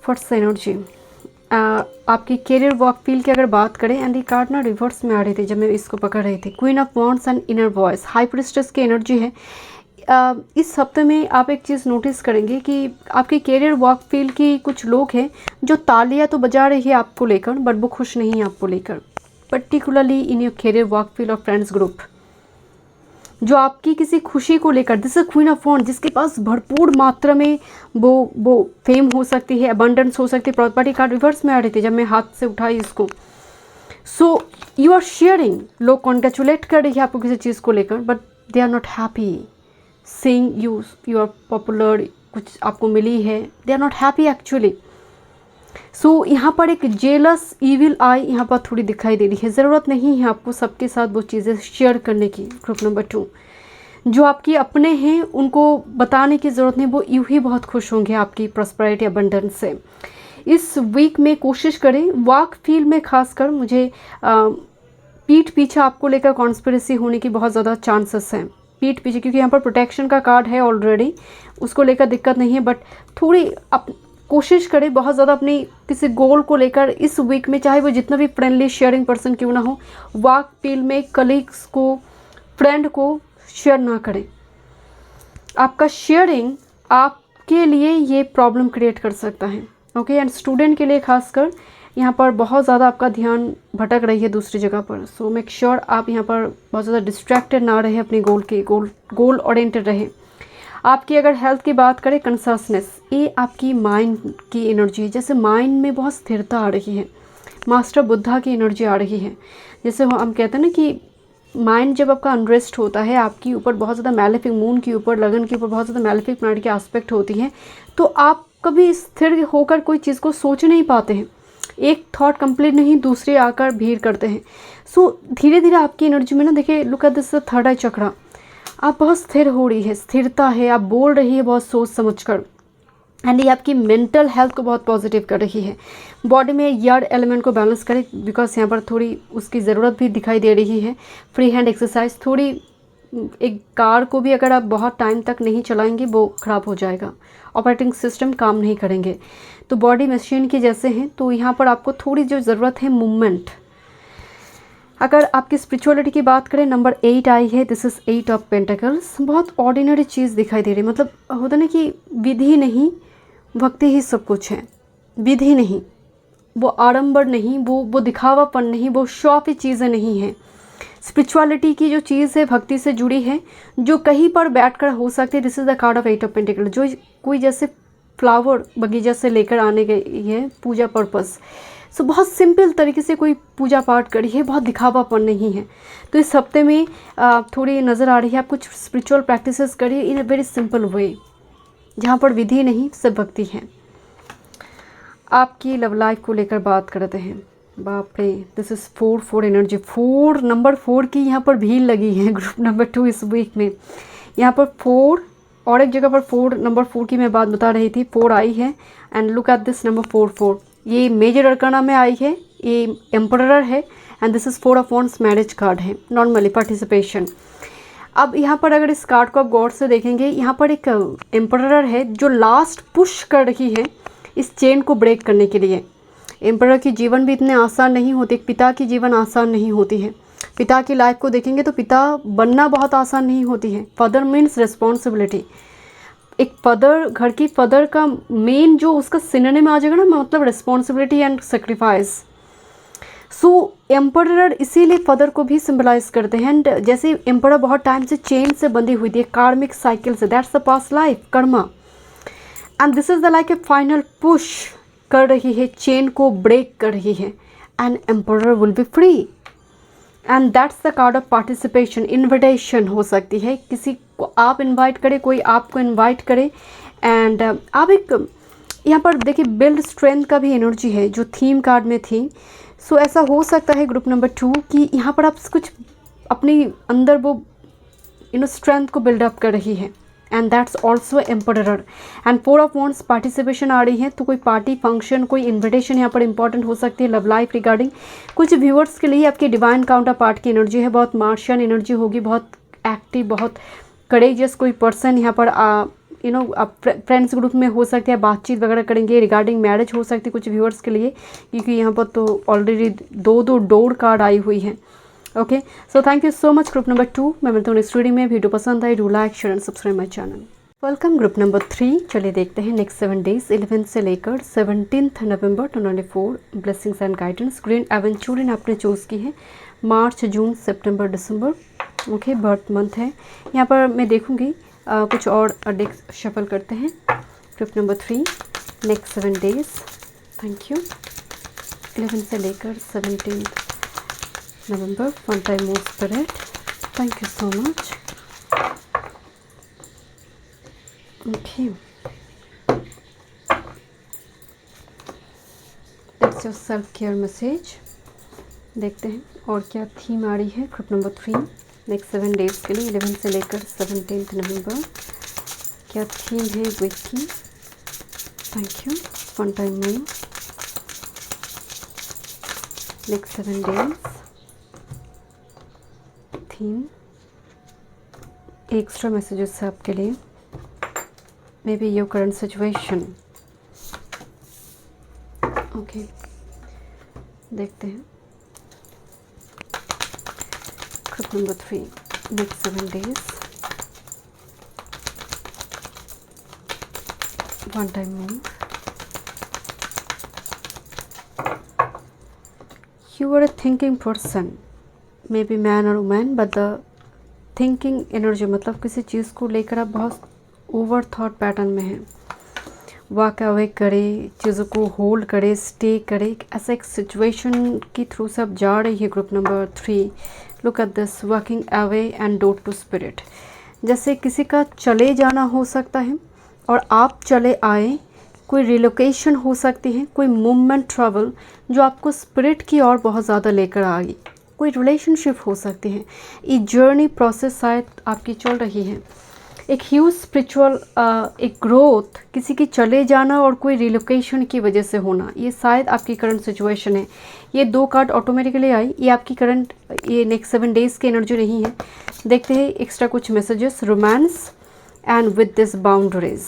फर्स्ट एनर्जी आपकी कैरियर वर्क फील्ड की अगर बात करें, एंड ये कार्ड ना रिवर्स में आ रही थी जब मैं इसको पकड़ रही थी। Queen of wands and inner voice, high priestess की एनर्जी है। इस हफ्ते में आप एक चीज़ नोटिस करेंगे कि आपकी कैरियर वर्क फील्ड की कुछ लोग हैं जो तालियां तो बजा रही है आपको लेकर, बट वो खुश नहीं है आपको लेकर, particularly in your career work field और फ्रेंड्स ग्रुप, जो आपकी किसी खुशी को लेकर। This is queen of wands, जिसके पास भरपूर मात्रा में वो फेम हो सकती है, अबंडेंस हो सकती है। प्रॉपर्टी कार्ड रिवर्स में आ रही थी जब मैं हाथ से उठाई इसको। सो यू आर शेयरिंग, लोग कॉन्ग्रेचुलेट कर रही है आपको किसी चीज़ को लेकर, but they are not happy seeing you are popular, कुछ आपको मिली है, they are not happy actually. So यहाँ पर एक जेलस ईविल आई यहाँ पर थोड़ी दिखाई दे रही है। ज़रूरत नहीं है आपको सबके साथ वो चीज़ें शेयर करने की। ग्रुप नंबर 2, जो आपके अपने हैं उनको बताने की ज़रूरत नहीं, वो यूँ ही बहुत खुश होंगे आपकी प्रॉस्पेरिटी अबंडेंस से। इस वीक में कोशिश करें, वर्क फील्ड में खासकर मुझे पीठ पीछे आपको लेकर कॉन्स्पिरेसी होने की बहुत ज़्यादा चांसेस हैं। पीठ पीछे, क्योंकि यहाँ पर प्रोटेक्शन का कार्ड है ऑलरेडी, उसको लेकर दिक्कत नहीं है, बट थोड़ी कोशिश करें बहुत ज़्यादा अपनी किसी गोल को लेकर इस वीक में, चाहे वो जितना भी फ्रेंडली शेयरिंग पर्सन क्यों ना हो, वर्क फील्ड में कलीग्स को, फ्रेंड को शेयर ना करें। आपका शेयरिंग आपके लिए ये प्रॉब्लम क्रिएट कर सकता है। ओके, एंड स्टूडेंट के लिए खासकर यहाँ पर बहुत ज़्यादा आपका ध्यान भटक रही है दूसरी जगह पर। सो मेक श्योर आप यहाँ पर बहुत ज़्यादा डिस्ट्रैक्टेड ना रहे, अपने गोल ओरिएंटेड रहे। आपकी अगर हेल्थ की बात करें, कंसर्सनेस, ये आपकी माइंड की एनर्जी है। जैसे माइंड में बहुत स्थिरता आ रही है, मास्टर बुद्धा की एनर्जी आ रही है। जैसे हम कहते हैं ना कि माइंड जब आपका अनरेस्ट होता है, आपकी ऊपर बहुत ज़्यादा मैलेफिक, मून के ऊपर, लगन के ऊपर बहुत ज़्यादा मैलेफिक प्लैनेट की एस्पेक्ट होती है, तो आप कभी स्थिर होकर कोई चीज़ को सोच नहीं पाते हैं। एक थॉट कंप्लीट नहीं, दूसरे आकर भीड़ करते हैं। सो धीरे धीरे आपकी एनर्जी में ना, देखिए, लुक एट दिस थर्ड आई चक्रा, आप बहुत स्थिर हो रही है, स्थिरता है, आप बोल रही है बहुत सोच समझकर, एंड ये आपकी मेंटल हेल्थ को बहुत पॉजिटिव कर रही है। बॉडी में यार्ड एलिमेंट को बैलेंस करें, बिकॉज यहाँ पर थोड़ी उसकी ज़रूरत भी दिखाई दे रही है। फ्री हैंड एक्सरसाइज, थोड़ी एक कार को भी अगर आप बहुत टाइम तक नहीं चलाएंगे वो ख़राब हो जाएगा, ऑपरेटिंग सिस्टम काम नहीं करेंगे। तो बॉडी मशीन के जैसे हैं, तो यहाँ पर आपको थोड़ी जो ज़रूरत है मूवमेंट। अगर आपकी स्पिरिचुअलिटी की बात करें, नंबर 8 आई है, दिस इज़ 8 ऑफ पेंटिकल्स। बहुत ऑर्डिनरी चीज़ दिखाई दे रही है, मतलब होता ना कि विधि नहीं, भक्ति ही सब कुछ है। विधि नहीं, वो आडंबर नहीं, वो दिखावापन नहीं, वो शॉपी चीज़ें नहीं हैं। स्पिरिचुअलिटी की जो चीज़ है भक्ति से जुड़ी है, जो कहीं पर बैठकर हो सकती है। This is the card of 8 of pentacle, जो कोई जैसे फ्लावर बगीचा से लेकर आने गई है पूजा पर्पस। सो बहुत सिंपल तरीके से कोई पूजा पाठ करी है, बहुत दिखावापन नहीं है। तो इस हफ्ते में थोड़ी नज़र आ रही है, आप कुछ स्पिरिचुअल प्रैक्टिसेस करिए इन अ वेरी सिंपल वे, जहाँ पर विधि नहीं, सिर्फ भक्ति है। आपकी लव लाइफ को लेकर बात करते हैं। बाप रे, दिस इज़ 4 एनर्जी। 4 नंबर 4 की यहाँ पर भीड़ लगी है ग्रुप नंबर 2 इस वीक में। यहाँ पर 4 और एक जगह पर 4 नंबर 4 की मैं बात बता रही थी, 4 आई है। And look at this number 4, ये मेजर अरकाना में आई है, ये एम्परर है, and this is 4 of wands, marriage card है, नॉर्मली पार्टिसिपेशन। अब यहाँ पर अगर इस कार्ड को आप गौर से देखेंगे, यहाँ पर एक एम्परर है जो लास्ट पुश कर रही है इस चेन को ब्रेक करने के लिए। एम्परर की जीवन भी इतने आसान नहीं होती, एक पिता की जीवन आसान नहीं होती है। पिता की लाइफ को देखेंगे तो पिता बनना बहुत आसान नहीं होती है। Father means responsibility. एक फादर, घर की फादर का मेन जो उसका सिनोनिम आ जाएगा ना, मतलब responsibility and sacrifice. So emperor इसीलिए फादर को भी सिंबलाइज करते हैं। एंड जैसे एम्परर बहुत टाइम से चेन से बंधी हुई थी, कार्मिक साइकिल से, that's the past life, Karma. And this is the like A final push कर रही है, चेन को ब्रेक कर रही है, and emperor will be free. And that's the card of participation. Invitation हो सकती है, किसी को आप इनवाइट करें, कोई आपको इनवाइट करे, एंड आप एक यहाँ पर देखिए बिल्ड स्ट्रेंथ का भी एनर्जी है जो थीम कार्ड में थी। सो ऐसा हो सकता है ग्रुप नंबर 2 कि यहाँ पर आप कुछ अपनी अंदर वो स्ट्रेंथ को बिल्डअप कर रही है, and that's also emperor. And 4 of wands participation आ रही है, तो कोई पार्टी फंक्शन, कोई इन्विटेशन यहाँ पर इंपॉर्टेंट हो सकती है लव लाइफ रिगार्डिंग। कुछ व्यूअर्स के लिए आपकी डिवाइन काउंटर पार्ट की एनर्जी है, बहुत मार्शियन एनर्जी होगी, बहुत एक्टिव, बहुत करेजियस कोई पर्सन यहाँ पर आप फ्रेंड्स ग्रुप में हो सकते हैं, बातचीत वगैरह करेंगे, रिगार्डिंग मैरिज हो सकती है कुछ व्यूअर्स के लिए, क्योंकि यहाँ पर तो ऑलरेडी 2 डोर कार्ड आई हुई है। Okay, so thank you so much group number 2। मैं मिलता हूँ नेक्स्ट वीडियो में। वीडियो पसंद आई do like share and subscribe my channel. Welcome group number 3। चलिए देखते हैं नेक्स्ट 7 डेज 11 से लेकर 17 नवंबर 2024 blessings and guidance. Green aventurine आपने चूज़ की है, मार्च, जून, सितंबर, दिसंबर। ओके, बर्थ मंथ है। यहाँ पर मैं देखूँगी कुछ और डेक शफल करते हैं। Group number 3 next 7 days. Thank you. 11 से लेकर 17 नवंबर। One time more spirit, thank you so much. Okay, it's your self care message. देखते हैं और क्या थीम आ रही है ग्रुप नंबर 3 नेक्स्ट 7 डेज के लिए 11 से लेकर 17 नवंबर। क्या थीम है वीक की? Thank you. One time more next 7 days theme. Extra messages है आपके लिए, may be your current situation. Okay, देखते हैं group number 3 next 7 days. One time more. You are a thinking person, maybe man or woman, but the thinking energy मतलब किसी चीज़ को लेकर आप बहुत ओवर थॉट पैटर्न में हैं। वॉक अवे करे, चीज़ों को होल्ड करे, स्टे करे, ऐसा एक सिचुएशन की थ्रू से आप जा रही है group number 3। Look at this, walking away and door to spirit. जैसे किसी का चले जाना हो सकता है और आप चले आए, कोई रिलोकेशन हो सकती है, कोई मूवमेंट, ट्रैवल जो आपको स्पिरिट की ओर बहुत ज़्यादा लेकर आई, कोई रिलेशनशिप हो सकती है। ये जर्नी प्रोसेस शायद आपकी चल रही है, एक ह्यूज स्पिरिचुअल एक ग्रोथ, किसी की चले जाना और कोई रिलोकेशन की वजह से होना, ये शायद आपकी करंट सिचुएशन है। ये 2 कार्ड ऑटोमेटिकली आई, ये आपकी करंट, ये नेक्स्ट 7 डेज़ की एनर्जी नहीं है। देखते हैं एक्स्ट्रा कुछ messages. Romance and with this boundaries.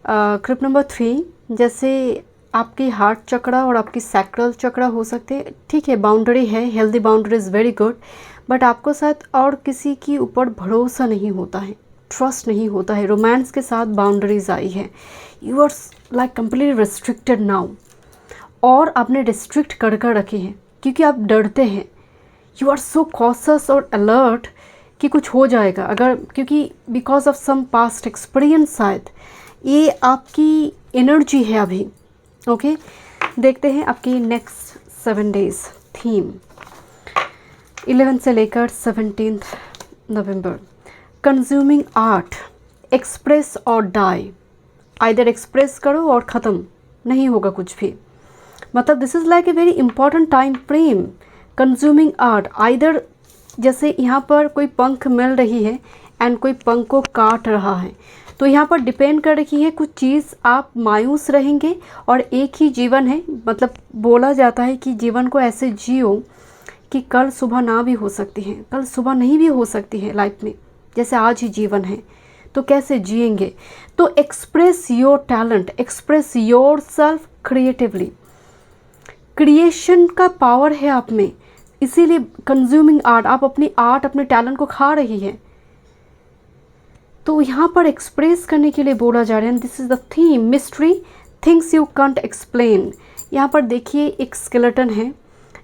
Group number 3 जैसे आपकी हार्ट चक्रा और आपकी सैक्रल चक्रा हो सकते हैं। ठीक है, बाउंड्री है, healthy boundary is very good, but आपको शायद और किसी के ऊपर भरोसा नहीं होता है, ट्रस्ट नहीं होता है। रोमांस के साथ बाउंड्रीज आई है। You are like completely restricted now, और आपने रिस्ट्रिक्ट कर कर रखे हैं क्योंकि आप डरते हैं। यू आर सो कॉशियस और अलर्ट कि कुछ हो जाएगा अगर, क्योंकि because of some past experience शायद ये आपकी एनर्जी है अभी। ओके, देखते हैं आपकी नेक्स्ट 7 डेज थीम 11 से लेकर 17 नवंबर। कंज्यूमिंग आर्ट, एक्सप्रेस और डाई। आइदर एक्सप्रेस करो और ख़त्म, नहीं होगा कुछ भी। मतलब this is like a very important time frame. Consuming art, either जैसे यहाँ पर कोई पंख मिल रही है एंड कोई पंख को काट रहा है, तो यहाँ पर डिपेंड कर रही है कुछ चीज़। आप मायूस रहेंगे और एक ही जीवन है, मतलब बोला जाता है कि जीवन को ऐसे जियो कि कल सुबह ना भी हो सकती है, कल सुबह नहीं भी हो सकती है लाइफ में, जैसे आज ही जीवन है तो कैसे जिएंगे। तो express your talent, express your self creatively. Creation का पावर है आप में, इसीलिए कंज्यूमिंग आर्ट, आप अपनी आर्ट, अपने टैलेंट को खा रही है। तो यहाँ पर एक्सप्रेस करने के लिए बोला जा रहा है। This is the theme, mystery, things you can't explain. यहाँ पर देखिए एक स्केलेटन है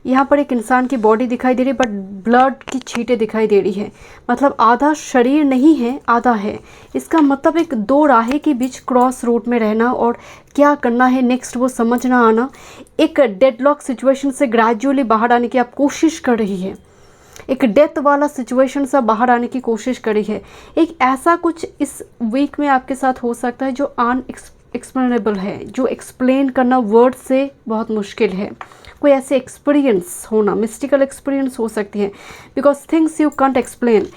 यहाँ पर एक इंसान की बॉडी दिखाई दे रही है बट ब्लड की छींटें दिखाई दे रही है, मतलब आधा शरीर नहीं है, आधा है। इसका मतलब एक दो राहे के बीच क्रॉस रोड में रहना और क्या करना है नेक्स्ट वो समझ ना आना, एक डेडलॉक सिचुएशन से ग्रेजुअली बाहर आने की आप कोशिश कर रही है, एक डेथ वाला सिचुएशन से बाहर आने की कोशिश करी है। एक ऐसा कुछ इस वीक में आपके साथ हो सकता है जो अनएक्सप्लेनेबल है, जो एक्सप्लेन करना वर्ड से बहुत मुश्किल है। कोई ऐसे एक्सपीरियंस होना, मिस्टिकल एक्सपीरियंस हो सकती है, because things you can't explain.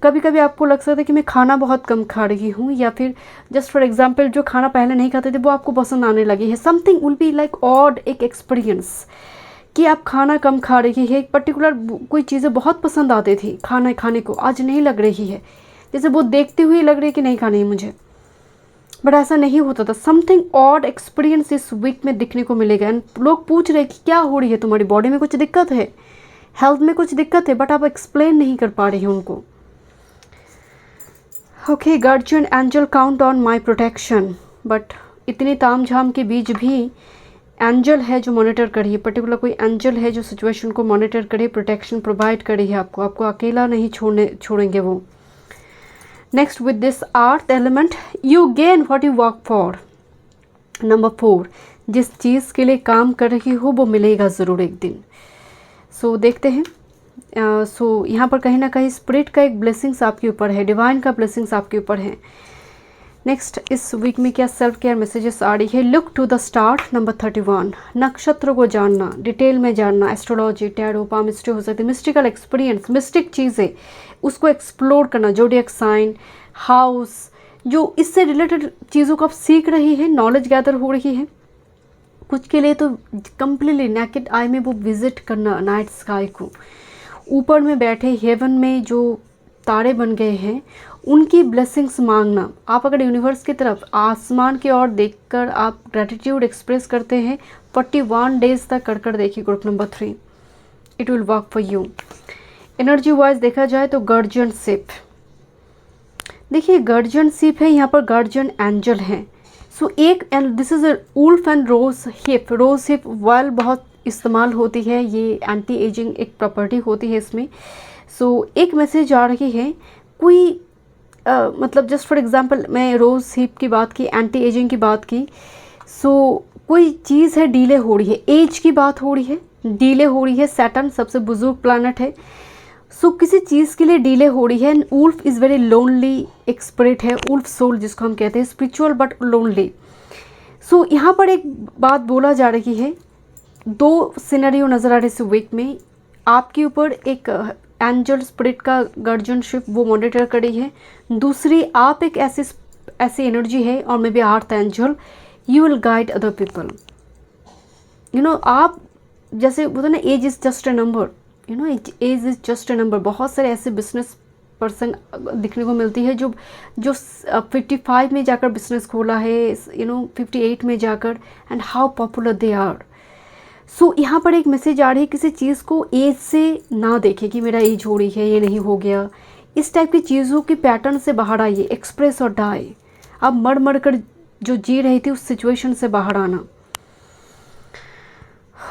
कभी कभी आपको लग सकता है कि मैं खाना बहुत कम खा रही हूँ, या फिर जस्ट फॉर एग्जांपल जो खाना पहले नहीं खाते थे वो आपको पसंद आने लगी है। Something will be like odd, एक एक्सपीरियंस कि आप खाना कम खा रही है, एक पर्टिकुलर कोई चीज़ें बहुत पसंद आती थी खाना खाने को, आज नहीं लग रही है, जैसे वो देखते हुए लग रही है कि नहीं खानी है मुझे, बट ऐसा नहीं होता था। समथिंग ऑड एक्सपीरियंस इस वीक में दिखने को मिलेगा। एंड लोग पूछ रहे हैं कि क्या हो रही है, तुम्हारी बॉडी में कुछ दिक्कत है, हेल्थ में कुछ दिक्कत है, बट आप एक्सप्लेन नहीं कर पा रही हैं उनको। Okay, guardian angel count on my protection, but इतनी ताम झाम के बीच भी एंजल है जो मॉनिटर करिए, पर्टिकुलर कोई एंजल है जो सिचुएशन को मॉनिटर करे, प्रोटेक्शन प्रोवाइड करे है आपको, आपको अकेला नहीं छोड़ेंगे वो। Next, with this earth element you gain what you work for. Number 4, जिस चीज़ के लिए काम कर रही हो वो मिलेगा ज़रूर एक दिन। सो देखते हैं। यहाँ पर कहीं ना कहीं स्पिरिट का एक ब्लेसिंग्स आपके ऊपर है, डिवाइन का ब्लेसिंग्स आपके ऊपर है। नेक्स्ट, इस वीक में क्या सेल्फ केयर मैसेजेस आ रही है। Look to the star. Number 31, नक्षत्र को जानना, डिटेल में जानना, एस्ट्रोलॉजी, टैरो, पामिस्ट्री हो सकती है, मिस्टिकल एक्सपीरियंस, मिस्टिक चीज़ें उसको एक्सप्लोर करना, जोडियक साइन, हाउस, जो इससे रिलेटेड चीज़ों को आप सीख रही है, नॉलेज गैदर हो रही है। कुछ के लिए तो कम्प्लीटली नेकेड आई में वो विजिट करना नाइट स्काई को, ऊपर में बैठे हेवन में जो तारे बन गए हैं उनकी ब्लेसिंग्स मांगना। आप अगर यूनिवर्स की तरफ आसमान की ओर देखकर आप ग्रेटिट्यूड एक्सप्रेस करते हैं 41 डेज तक कर देखिए group number 3, it will work for you. Energy wise देखा जाए तो गार्जियनशिप, देखिए गार्जियनशिप है, यहाँ पर गार्जियन एंजल है। सो एक, and this is a wolf and rose hip. Rose hip वाल बहुत इस्तेमाल होती है, ये एंटी एजिंग एक प्रॉपर्टी होती है इसमें। सो एक मैसेज आ रही है, कोई मतलब जस्ट फॉर एग्जांपल मैं रोज़ हिप की बात की, एंटी एजिंग की बात की। सो कोई चीज़ है डिले हो रही है, एज की बात हो रही है, डिले हो रही है। सैटर्न सबसे बुजुर्ग प्लैनेट है। सो किसी चीज़ के लिए डिले हो रही है। वुल्फ इज़ वेरी लोनली एक स्पिरिट है, वुल्फ सोल जिसको हम कहते हैं, स्पिरिचुअल बट लोनली। सो यहाँ पर एक बात बोला जा रही है, 2 सिनेरियो नज़र आ रहे इस वीक में। आपके ऊपर एक एंजल स्पिरिट का गार्जियनशिप वो मॉनिटर करी है, दूसरी आप एक ऐसी एनर्जी है और may be earth angel, you will guide other people. You know, आप जैसे बोलते ना age is just a number, you know age is just a number. बहुत सारे ऐसे बिजनेस पर्सन दिखने को मिलती है जो 55 में जाकर बिजनेस खोला है, यू नो 58 में जाकर, and how popular they are. So यहाँ पर एक मैसेज आ रही है, किसी चीज़ को एज से ना देखें कि मेरा एज हो रही है, ये नहीं हो गया। इस टाइप की चीज़ों के पैटर्न से बाहर आइए, एक्सप्रेस और डाई। आप मर कर जो जी रही थी उस सिचुएशन से बाहर आना।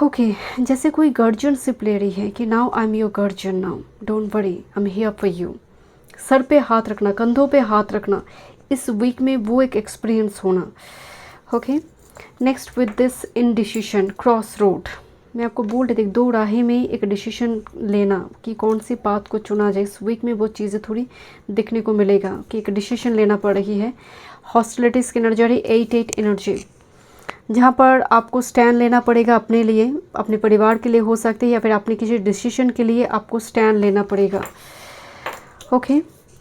ओके, जैसे कोई गार्जियनशिप ले रही है कि now I am your guardian, now don't worry, I am here for you. Sir पे हाथ रखना, कंधों पे हाथ रखना, इस वीक में वो एक एक्सपीरियंस होना। Okay, next, with this indecision, cross road. मैं आपको बोल रही थी 2 राहें में एक डिसीजन लेना कि कौन सी पाथ को चुना जाए। इस वीक में वो चीज़ें थोड़ी दिखने को मिलेगा कि एक डिसीजन लेना पड़ रही है। हॉस्टिलिटीज़ की एनर्जी, 8 एनर्जी, जहाँ पर आपको स्टैंड लेना पड़ेगा अपने लिए, अपने परिवार के लिए हो सकते हैं, या फिर अपने किसी डिसीजन के लिए आपको स्टैंड लेना पड़ेगा। Okay,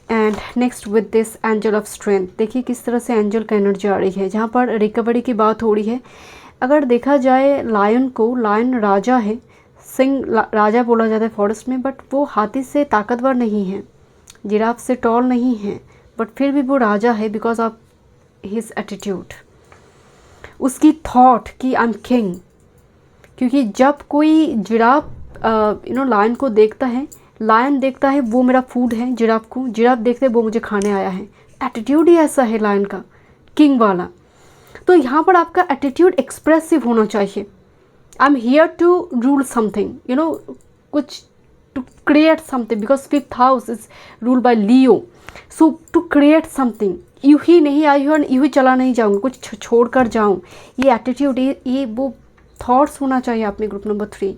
and next with this angel of strength, देखिए किस तरह से एंजल का एनर्जी आ रही है, जहाँ पर रिकवरी की बात हो रही है। अगर देखा जाए लायन को, लायन राजा है, सिंह राजा बोला जाता है फॉरेस्ट में, बट वो हाथी से ताकतवर नहीं है, जिराफ से टॉल नहीं है, बट फिर भी वो राजा है बिकॉज ऑफ हिज एटीट्यूड, उसकी थॉट कि आई एम किंग। क्योंकि जब कोई जिराफ लायन को देखता है, लायन देखता है वो मेरा फूड है, जिराफ को, जिराफ देखते वो मुझे खाने आया है। एटीट्यूड ही ऐसा है लायन का, किंग वाला। तो यहाँ पर आपका एटीट्यूड एक्सप्रेसिव होना चाहिए, I am here to rule something, you know, कुछ to create something, because 5th house is rule by Leo. So to create something, यूँ ही नहीं आई हूँ और यूँ ही चला नहीं जाऊँगी, कुछ छोड़ कर जाऊँ, ये एटीट्यूड, ये वो थॉट्स होना चाहिए अपने ग्रुप नंबर 3.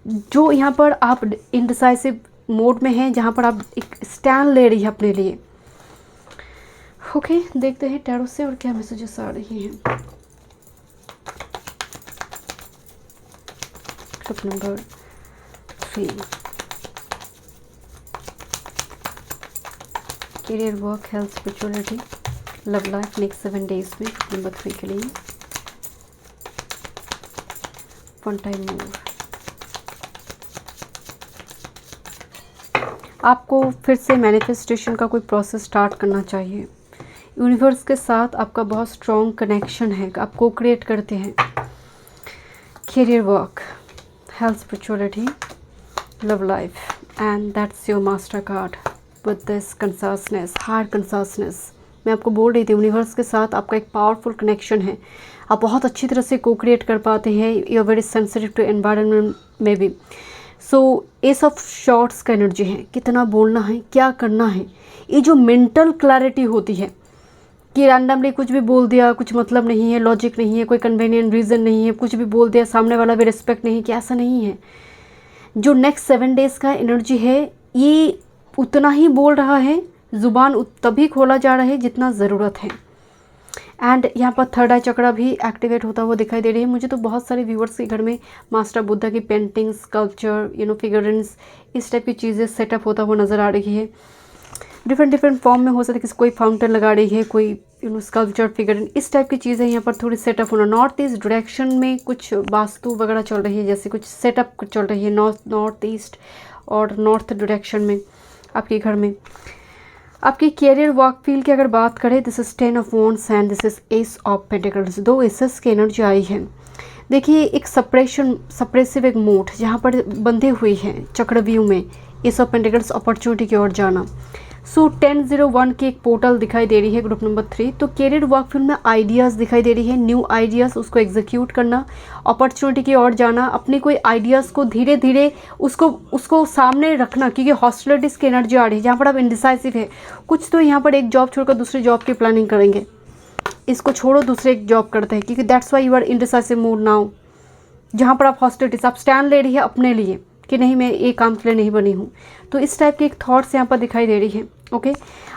जो यहाँ पर आप इनडिसाइसिव मोड में हैं, जहाँ पर आप एक स्टैंड ले रही है अपने लिए. ओके, देखते हैं टैरो से और क्या मैसेजेस आ रही हैं. Group number 3, career, work, health, spirituality, love life next 7 days में ग्रुप नंबर 3 के लिए. वन टाइम मोर. आपको फिर से मैनिफेस्टेशन का कोई प्रोसेस स्टार्ट करना चाहिए. यूनिवर्स के साथ आपका बहुत स्ट्रॉन्ग कनेक्शन है, आप को क्रिएट करते हैं. Career, work, health, spirituality, love life, and that's your master card with this consciousness, higher consciousness. मैं आपको बोल रही थी यूनिवर्स के साथ आपका एक पावरफुल कनेक्शन है, आप बहुत अच्छी तरह से को क्रिएट कर पाते हैं. You are very sensitive to environment में भी. सो एस ऑफ शॉर्ट्स का एनर्जी है, कितना बोलना है, क्या करना है. ये जो मेंटल क्लैरिटी होती है कि रैंडमली कुछ भी बोल दिया, कुछ मतलब नहीं है, लॉजिक नहीं है, कोई कन्वीनियंट रीज़न नहीं है, कुछ भी बोल दिया, सामने वाला भी रिस्पेक्ट नहीं, कि ऐसा नहीं है. जो नेक्स्ट 7 डेज़ का एनर्जी है, ये उतना ही बोल रहा है, ज़ुबान तभी खोला जा रहा है जितना ज़रूरत है. एंड यहाँ पर थर्ड आई चक्रा भी एक्टिवेट होता हुआ दिखाई दे रही है. मुझे तो बहुत सारे व्यूअर्स के घर में मास्टर बुद्धा की paintings, sculpture, you know, figurines, इस टाइप की चीज़ें सेटअप होता हुआ नज़र आ रही है. डिफरेंट फॉर्म में हो सकता है, किसी कोई फाउंटेन लगा रही है, कोई यू नो स्कल्पचर, फिगरेंस, इस टाइप की चीज़ें यहाँ पर थोड़ी सेटअप होना. नॉर्थ ईस्ट डायरेक्शन में कुछ वास्तु वगैरह चल रही है, जैसे कुछ सेटअप चल रही है नॉर्थ ईस्ट और नॉर्थ डायरेक्शन में आपके घर में. आपकी कैरियर वर्क फील्ड की अगर बात करें, this is 10 of wands and this is ace of pentacles. 2 aces की एनर्जी आई है. देखिए, एक सप्रेसिव एक मोड जहाँ पर बंधे हुए हैं चक्रव्यूह में, एस ऑफ पेंटिकल्स, अपॉर्चुनिटी की ओर जाना. सो 1001 की एक पोर्टल दिखाई दे रही है ग्रुप नंबर 3. तो कैरियर वर्क फील्ड में आइडियाज़ दिखाई दे रही है, न्यू आइडियाज़, उसको एग्जीक्यूट करना, अपॉर्चुनिटी की ओर जाना, अपने कोई आइडियाज़ को धीरे धीरे उसको सामने रखना, क्योंकि हॉस्टिलिटीज़ की एनर्जी आ रही है जहाँ पर आप इंडिसाइसिव है. कुछ तो यहाँ पर एक जॉब छोड़कर दूसरी जॉब की प्लानिंग करेंगे, इसको छोड़ो दूसरे एक जॉब करते हैं, क्योंकि that's why you are indecisive mood now. जहाँ पर आप हॉस्टिलिटीज़, आप स्टैंड ले रही है अपने लिए कि नहीं, मैं ये काम के लिए नहीं बनी हूँ. तो इस टाइप के एक थॉट्स यहाँ पर दिखाई दे रही है. ओके,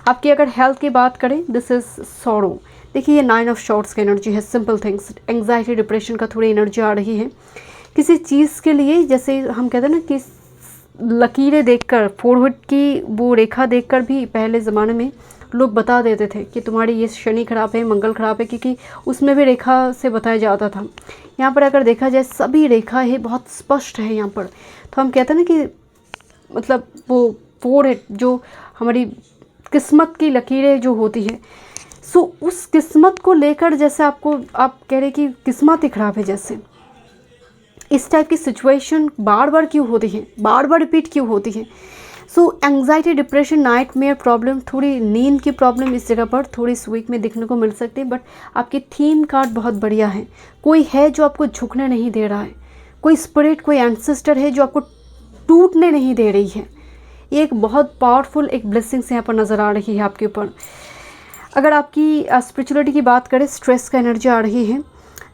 आपकी अगर हेल्थ की बात करें, दिस इज सॉरो. देखिए, ये 9 ऑफ शॉर्ट्स की एनर्जी है. सिंपल थिंग्स, एंग्जाइटी, डिप्रेशन का थोड़ी एनर्जी आ रही है. किसी चीज़ के लिए, जैसे हम कहते हैं ना कि लकीरें देखकर, फोरवर्ड की वो रेखा देखकर भी पहले ज़माने में लोग बता देते थे कि तुम्हारी ये शनि खराब है, मंगल खराब है, क्योंकि उसमें भी रेखा से बताया जाता था. यहाँ पर अगर देखा जाए, सभी रेखा है, बहुत स्पष्ट है यहाँ पर. तो हम कहते हैं ना कि मतलब वो फोर जो हमारी किस्मत की लकीरें जो होती है, सो उस किस्मत को लेकर जैसे आप कह रहे कि किस्मत ही ख़राब है, जैसे इस टाइप की सिचुएशन बार बार क्यों होती है, बार बार रिपीट क्यों होती है. सो एंग्जाइटी, डिप्रेशन, नाइटमेयर प्रॉब्लम, थोड़ी नींद की प्रॉब्लम इस जगह पर थोड़ी इस वीक में देखने को मिल सकती है. बट आपकी थीम कार्ड बहुत बढ़िया है. कोई है जो आपको झुकने नहीं दे रहा है, कोई स्पिरिट, कोई एंसेस्टर है जो आपको टूटने नहीं दे रही है. ये एक बहुत पावरफुल एक ब्लेसिंग्स यहाँ पर नज़र आ रही है आपके ऊपर. अगर आपकी स्पिरिचुअलिटी की बात करें, स्ट्रेस का एनर्जी आ रही है.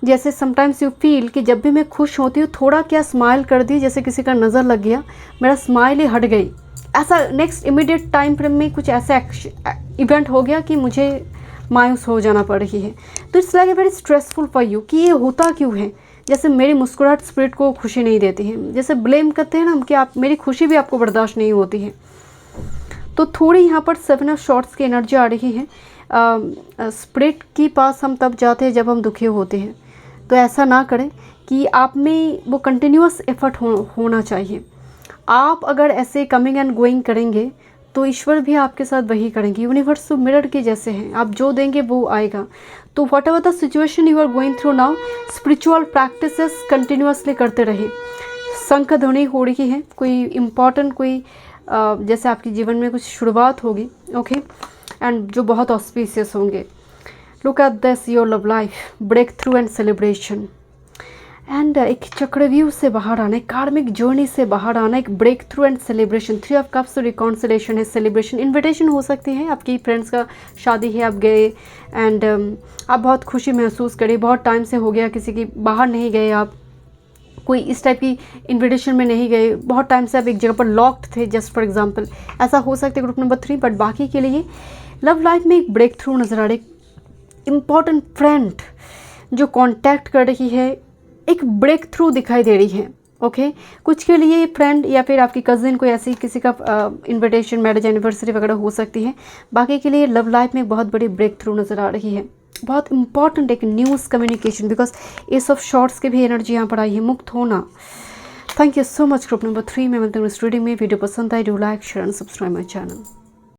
जैसे समटाइम्स यू फील कि जब भी मैं खुश होती हूँ, थोड़ा क्या स्माइल कर दी, जैसे किसी का नज़र लग गया, मेरा स्माइल ही हट गई, ऐसा नेक्स्ट इमीडिएट टाइम फ्रेम में कुछ ऐसा इवेंट हो गया कि मुझे मायूस हो जाना पड़ रही है. तो it's like a very stressful for you कि ये होता क्यों है. जैसे मेरी मुस्कुराहट स्पिरिट को खुशी नहीं देती है, जैसे ब्लेम करते हैं ना हम कि आप, मेरी खुशी भी आपको बर्दाश्त नहीं होती है. तो थोड़ी यहाँ पर 7 ऑफ शॉर्ट्स की एनर्जी आ रही है. स्पिरिट के पास हम तब जाते हैं जब हम दुखी होते हैं. तो ऐसा ना करें कि आप में वो कंटिन्यूअस एफर्ट होना चाहिए. आप अगर ऐसे कमिंग एंड गोइंग करेंगे तो ईश्वर भी आपके साथ वही करेंगे. यूनिवर्स तो मिरर के जैसे हैं, आप जो देंगे वो आएगा. तो whatever the situation you are going through now, spiritual practices continuously करते रहिए. शंख ध्वनि हो रही है, कोई इम्पॉर्टेंट कोई जैसे आपके जीवन में कुछ शुरुआत होगी. ओके, एंड जो बहुत ऑस्पिशियस होंगे. Look at this, your love life, break through and celebration. And एक चक्रव्यूह से बाहर आना, एक कार्मिक जर्नी से बाहर आना, एक break through and celebration. 3 of cups तो रिकॉन्सिलेशन है, सेलिब्रेशन, इनविटेशन हो सकती है, आपकी फ्रेंड्स का शादी है, आप गए एंड आप बहुत खुशी महसूस करें, बहुत टाइम से हो गया किसी की, बाहर नहीं गए आप, कोई इस टाइप की इनविटेशन में नहीं गए, बहुत टाइम से आप एक जगह पर लॉक्ड थे जस्ट फॉर एग्जांपल, ऐसा हो सकता है ग्रुप नंबर 3। बट बाकी के लिए लव लाइफ में एक ब्रेक थ्रू नज़र आ रहा है, इम्पॉर्टेंट फ्रेंड जो कांटेक्ट कर रही है, एक ब्रेक थ्रू दिखाई दे रही है। ओके कुछ के लिए फ्रेंड या फिर आपकी कज़िन कोई ऐसी किसी का इनविटेशन, मैरिज एनिवर्सरी वगैरह हो सकती है। बाकी के लिए लव लाइफ में एक बहुत बड़ी ब्रेक थ्रू नज़र आ रही है, बहुत इंपॉर्टेंट एक news communication, because S of shorts की भी एनर्जी यहाँ पर आई है, मुक्त होना। Thank you so much group number 3 में मिलते हैं इस रीडिंग में। वीडियो पसंद आए do like share and subscribe my channel.